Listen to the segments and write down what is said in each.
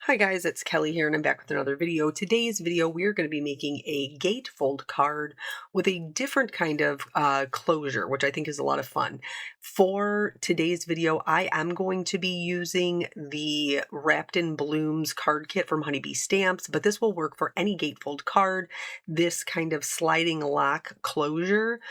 Hi guys, it's Kelly here and I'm back with another video. Today's video we're going to be making a gatefold card with a different kind of closure, which I think is a lot of fun. For today's video, I am going to be using the Wrapped in Blooms card kit from Honeybee Stamps, but this will work for any gatefold card. This kind of sliding lock closure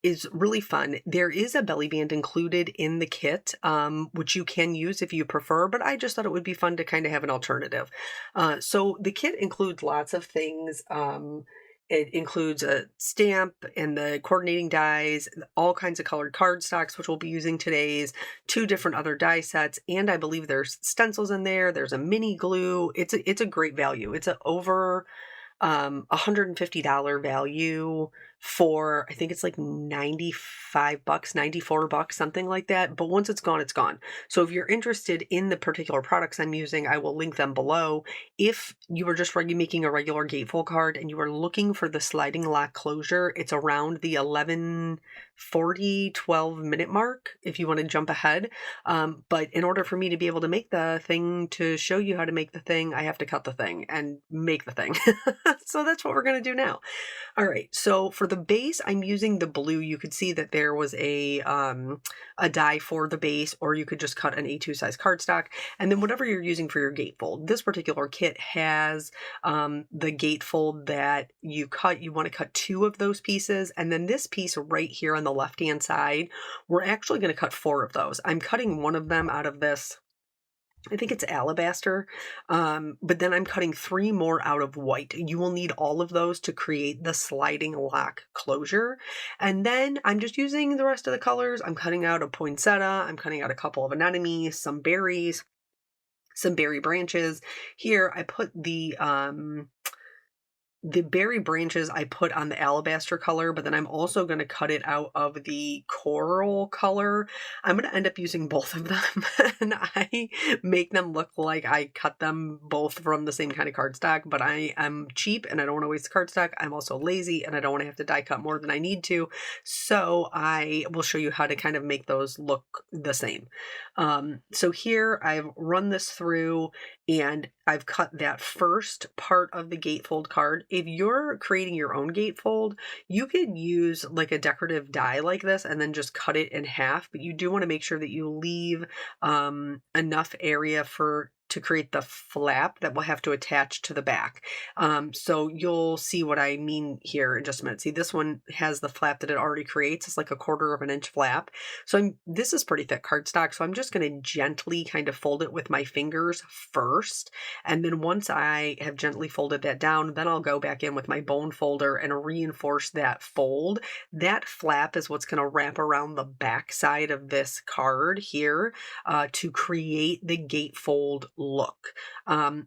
is really fun. There is a belly band included in the kit, which you can use if you prefer, but I just thought it would be fun to kind of have an alternative. So the kit includes lots of things. It includes a stamp and the coordinating dies, all kinds of colored cardstocks, which we'll be using today's, two different other die sets, and I believe there's stencils in there. There's a mini glue. It's a great value. It's a over $150 value for, I think it's like 95 bucks, 94 bucks, something like that. But once it's gone, it's gone. So if you're interested in the particular products I'm using, I will link them below. If you were just making a regular gatefold card and you are looking for the sliding lock closure, it's around the 12-minute mark if you want to jump ahead. But in order for me to be able to make the thing, to show you how to make the thing, I have to cut the thing and make the thing. So that's what we're going to do now. All right, so for the base, I'm using the blue. You could see that there was a die for the base, or you could just cut an A2 size cardstock, and then whatever you're using for your gatefold. This particular kit has the gatefold that you cut. You want to cut 2 of those pieces, and then this piece right here on the left-hand side, we're actually going to cut 4 of those. I'm cutting one of them out of this, I think it's alabaster, but then I'm cutting 3 more out of white. You will need all of those to create the sliding lock closure. And then I'm just using the rest of the colors. I'm cutting out a poinsettia. I'm cutting out a couple of anemones, some berries, some berry branches. Here I put the berry branches I put on the alabaster color, but then I'm also going to cut it out of the coral color. I'm going to end up using both of them and I make them look like I cut them both from the same kind of cardstock, but I am cheap and I don't want to waste the cardstock. I'm also lazy and I don't want to have to die cut more than I need to. So I will show you how to kind of make those look the same. So here I've run this through and I've cut that first part of the gatefold card. If you're creating your own gatefold, you could use like a decorative die like this and then just cut it in half, but you do want to make sure that you leave enough area to create the flap that will have to attach to the back. So you'll see what I mean here in just a minute. See, this one has the flap that it already creates. It's like a 1/4 of an inch flap. So this is pretty thick cardstock. So I'm just going to gently kind of fold it with my fingers first. And then once I have gently folded that down, then I'll go back in with my bone folder and reinforce that fold. That flap is what's going to wrap around the back side of this card here to create the gatefold look.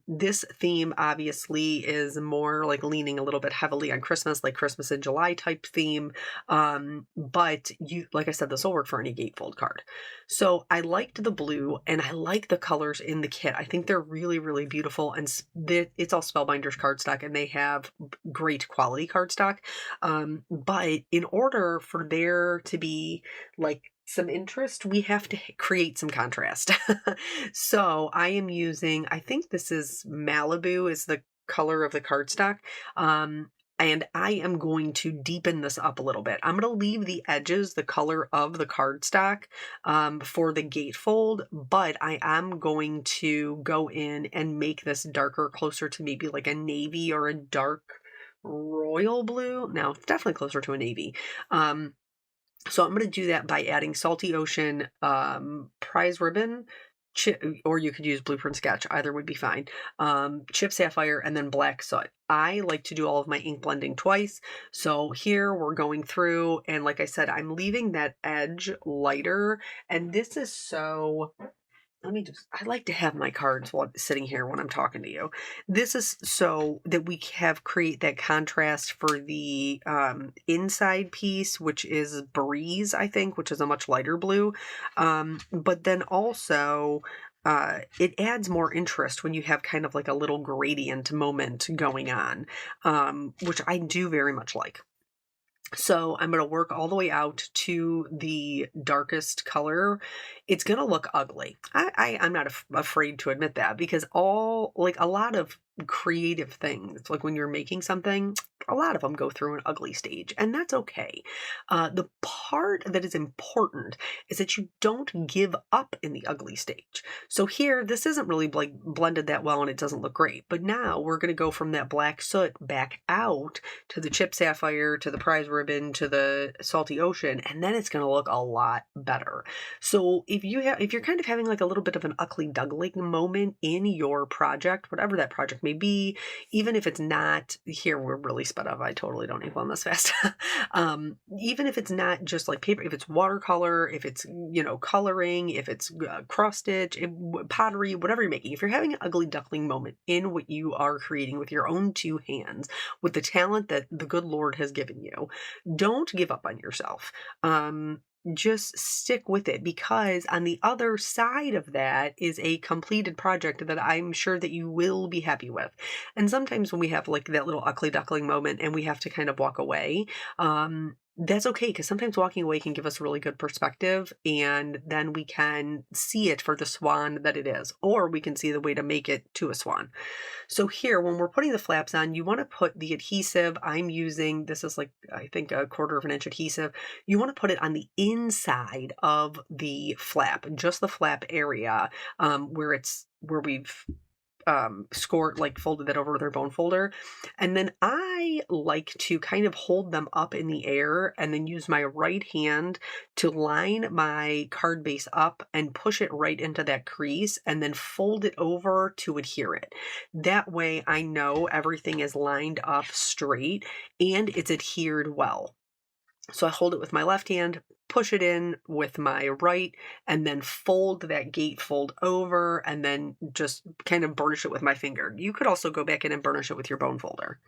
This theme obviously is more like leaning a little bit heavily on Christmas, like Christmas in July type theme. But like I said, this will work for any gatefold card. So I liked the blue and I like the colors in the kit. I think they're really, really beautiful, and it's all Spellbinders cardstock and they have great quality cardstock. But in order for there to be like some interest, we have to create some contrast. So I am using, I think this is Malibu is the color of the cardstock. And I am going to deepen this up a little bit. I'm going to leave the edges the color of the cardstock for the gatefold, but I am going to go in and make this darker, closer to maybe like a navy or a dark royal blue. Now, it's definitely closer to a navy. So I'm going to do that by adding Salty Ocean prize ribbon, or you could use Blueprint Sketch. Either would be fine. Chip Sapphire and then Black Soot. I like to do all of my ink blending twice. So here we're going through, and like I said, I'm leaving that edge lighter. And this is so... I like to have my cards while sitting here when I'm talking to you. This is so that we create that contrast for the inside piece, which is Breeze, I think, which is a much lighter blue. But then also, it adds more interest when you have kind of like a little gradient moment going on, which I do very much like. So I'm going to work all the way out to the darkest color. It's going to look ugly. I'm not afraid to admit that, because like a lot of creative things, like when you're making something, a lot of them go through an ugly stage, and that's okay. The part that is important is that you don't give up in the ugly stage. So here, this isn't really like blended that well and it doesn't look great. But now we're going to go from that black soot back out to the chip sapphire, to the prize ribbon, to the salty ocean, and then it's going to look a lot better. So if you're kind of having like a little bit of an ugly duckling moment in your project, whatever that project may be, even if it's not, here we're really sped up, I totally don't need one this fast. Even if it's not just like paper, if it's watercolor, if it's, coloring, if it's cross stitch, pottery, whatever you're making, if you're having an ugly duckling moment in what you are creating with your own two hands, with the talent that the good Lord has given you, don't give up on yourself. Just stick with it, because on the other side of that is a completed project that I'm sure that you will be happy with. And sometimes when we have like that little ugly duckling moment and we have to kind of walk away, that's okay, because sometimes walking away can give us really good perspective, and then we can see it for the swan that it is, or we can see the way to make it to a swan. So here, when we're putting the flaps on, you want to put the adhesive. I'm using, this is like, I think, a 1/4 inch adhesive. You want to put it on the inside of the flap, just the flap area, where we've scored, like folded that over with our bone folder. And then I like to kind of hold them up in the air and then use my right hand to line my card base up and push it right into that crease, and then fold it over to adhere it. That way I know everything is lined up straight and it's adhered well. So I hold it with my left hand, push it in with my right, and then fold that gatefold over, and then just kind of burnish it with my finger. You could also go back in and burnish it with your bone folder.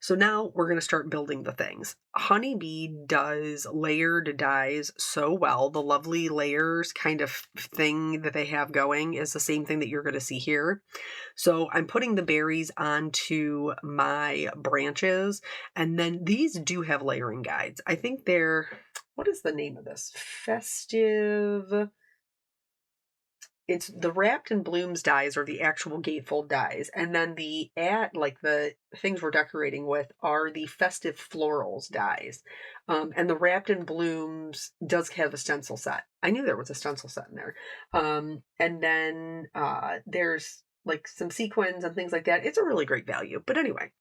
So now we're going to start building the things. Honeybee does layered dies so well. The lovely layers kind of thing that they have going is the same thing that you're going to see here. So I'm putting the berries onto my branches, and then these do have layering guides. I think they're, what is the name of this? Festive. It's the Wrapped in Blooms dies or the actual Gatefold dies. And then the things we're decorating with are the Festive Florals dies. And the Wrapped in Blooms does have a stencil set. I knew there was a stencil set in there. And then there's like some sequins and things like that. It's a really great value. But anyway,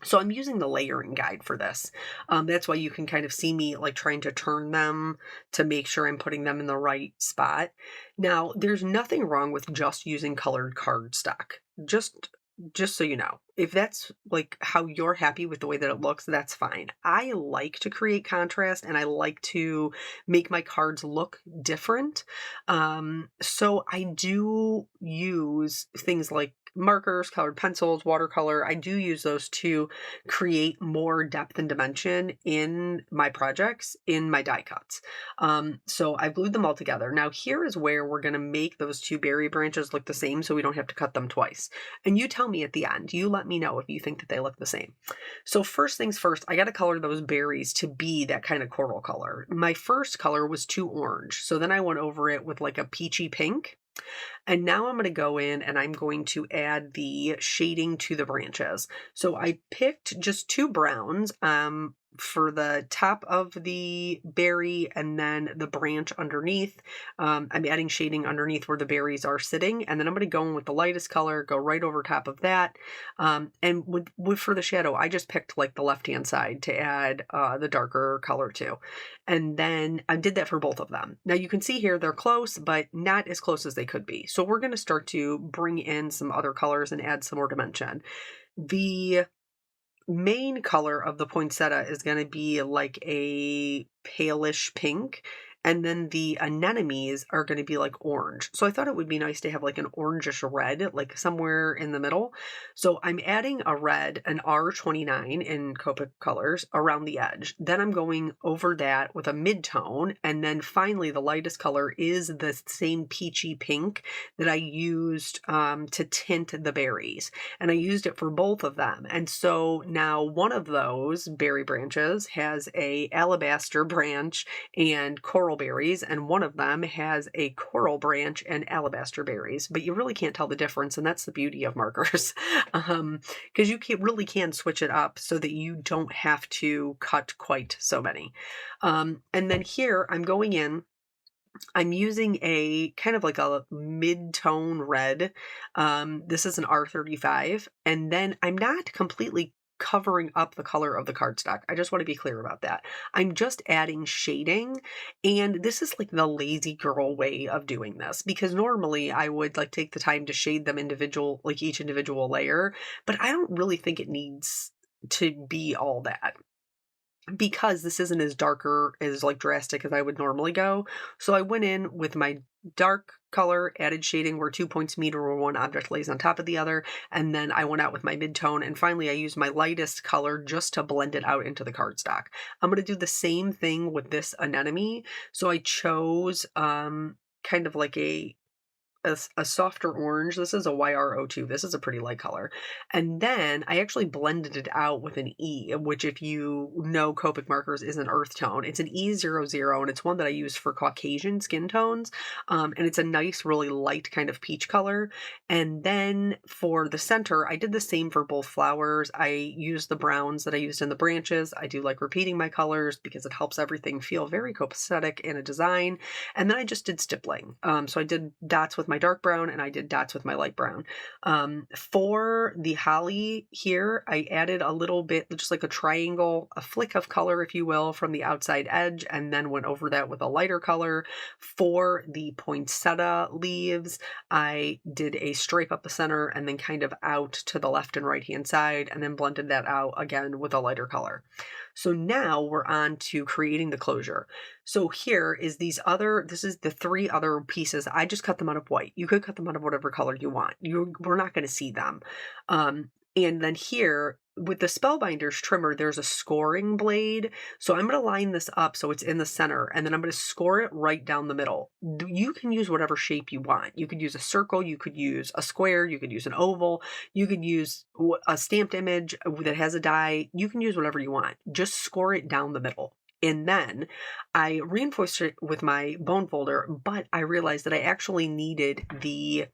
so I'm using the layering guide for this. That's why you can kind of see me like trying to turn them to make sure I'm putting them in the right spot. Now, there's nothing wrong with just using colored cardstock. Just so you know, if that's like how you're happy with the way that it looks, that's fine. I like to create contrast and I like to make my cards look different. So I do use things like markers, colored pencils, watercolor. I do use those to create more depth and dimension in my projects, in my die cuts. So I glued them all together. Now here is where we're going to make those two berry branches look the same so we don't have to cut them twice. And you tell me at the end, you let me know if you think that they look the same. So first things first, I got to color those berries to be that kind of coral color. My first color was too orange. So then I went over it with like a peachy pink. And now I'm going to go in and I'm going to add the shading to the branches. So I picked just two browns for the top of the berry and then the branch underneath. I'm adding shading underneath where the berries are sitting. And then I'm going to go in with the lightest color, go right over top of that. And for the shadow, I just picked like the left-hand side to add the darker color to. And then I did that for both of them. Now you can see here they're close, but not as close as they could be. So we're going to start to bring in some other colors and add some more dimension. The main color of the poinsettia is going to be like a palish pink. and then the anemones are going to be like orange. So I thought it would be nice to have like an orangish red, like somewhere in the middle. So I'm adding a red, an R29 in Copic colors around the edge. Then I'm going over that with a mid-tone, and then finally the lightest color is the same peachy pink that I used to tint the berries. And I used it for both of them. And so now one of those berry branches has a alabaster branch and coral berries, and one of them has a coral branch and alabaster berries. But you really can't tell the difference, and that's the beauty of markers. Because you really can switch it up so that you don't have to cut quite so many. And then here I'm going in, I'm using a kind of like a mid-tone red. This is an R35, and then I'm not completely covering up the color of the cardstock. I just want to be clear about that. I'm just adding shading, and this is like the lazy girl way of doing this, because normally I would like take the time to shade them individual, like each individual layer, but I don't really think it needs to be all that, because this isn't as darker, as like drastic as I would normally go. So I went in with my dark color, added shading where 2 points meet or where one object lays on top of the other, and then I went out with my mid-tone, and finally I used my lightest color just to blend it out into the cardstock. I'm going to do the same thing with this anemone. So I chose kind of like a softer orange. This is a YR02. This is a pretty light color. And then I actually blended it out with an E, which if you know Copic markers is an earth tone. It's an E00, and it's one that I use for Caucasian skin tones. And it's a nice, really light kind of peach color. And then for the center, I did the same for both flowers. I used the browns that I used in the branches. I do like repeating my colors because it helps everything feel very copacetic in a design. And then I just did stippling. So I did dots with my dark brown, and I did dots with my light brown. For the holly here, I added a little bit, just like a triangle, a flick of color, if you will, from the outside edge, and then went over that with a lighter color. For the poinsettia leaves, I did a stripe up the center and then kind of out to the left and right hand side, and then blended that out again with a lighter color. So now we're on to creating the closure. So here is this is the 3 other pieces. I just cut them out of white. You could cut them out of whatever color you want. We're not going to see them. And then here with the Spellbinders trimmer, there's a scoring blade. So I'm going to line this up so it's in the center, and then I'm going to score it right down the middle. You can use whatever shape you want. You could use a circle, you could use a square, you could use an oval, you could use a stamped image that has a die. You can use whatever you want. Just score it down the middle. And then I reinforced it with my bone folder, but I realized that I actually needed the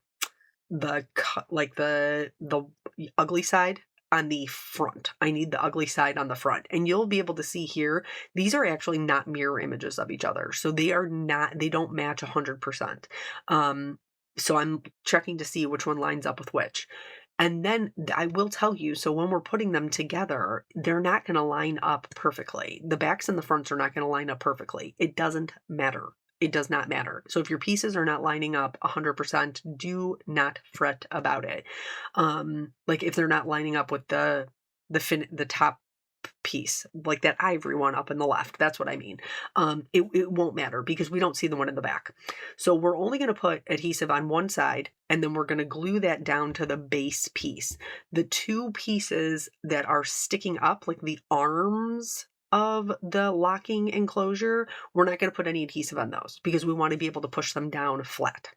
ugly side on the front. I need the ugly side on the front. And you'll be able to see here, these are actually not mirror images of each other. So they don't match 100%. So I'm checking to see which one lines up with which. And then I will tell you, so when we're putting them together, they're not going to line up perfectly. The backs and the fronts are not going to line up perfectly. It doesn't matter. It does not matter. So if your pieces are not lining up 100%, do not fret about it. Like if they're not lining up with the top piece, like that ivory one up in the left, that's what I mean. It won't matter because we don't see the one in the back. So we're only going to put adhesive on one side, and then we're going to glue that down to the base piece. The 2 pieces that are sticking up, like the arms of the locking enclosure, we're not going to put any adhesive on those because we want to be able to push them down flat.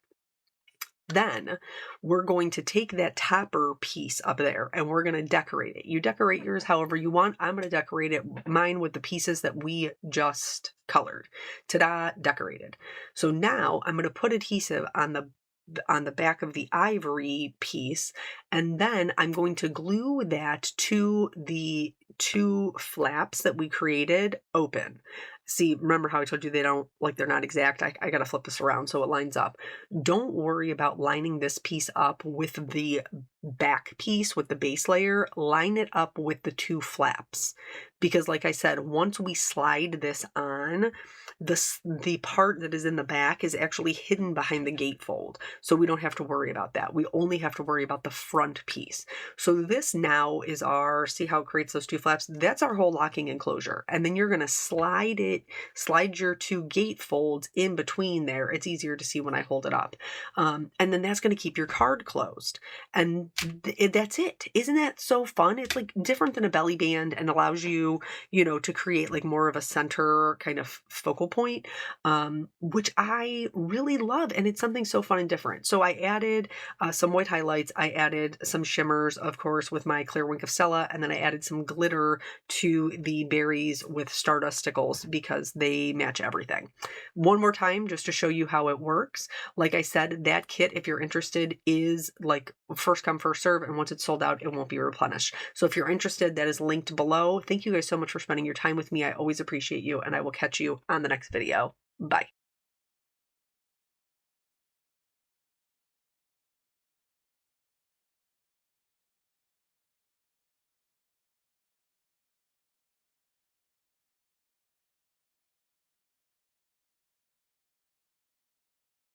Then we're going to take that topper piece up there and we're going to decorate it. You decorate yours however you want. I'm going to decorate mine with the pieces that we just colored. Ta-da, decorated. So now I'm going to put adhesive on the back of the ivory piece, and then I'm going to glue that to the 2 flaps that we created open. See, remember how I told you they're not exact? I got to flip this around so it lines up. Don't worry about lining this piece up with the back piece, with the base layer. Line it up with the 2 flaps. Because like I said, once we slide this on, the part that is in the back is actually hidden behind the gatefold. So we don't have to worry about that. We only have to worry about the front piece. So this now is our, see how it creates those two flaps? That's our whole locking enclosure. And then you're going to slide your two gatefolds in between there. It's easier to see when I hold it up. And then that's going to keep your card closed. And that's it. Isn't that so fun? It's like different than a belly band and allows you, to create like more of a center kind of focal point, which I really love. And it's something so fun and different. So I added some white highlights. I added some shimmers, of course, with my clear Wink of Stella. And then I added some glitter to the berries with Stardust stickles because they match everything. One more time, just to show you how it works. Like I said, that kit, if you're interested, is like first come, first serve. And once it's sold out, it won't be replenished. So if you're interested, that is linked below. Thank you guys so much for spending your time with me. I always appreciate you, and I will catch you on the next video. Bye.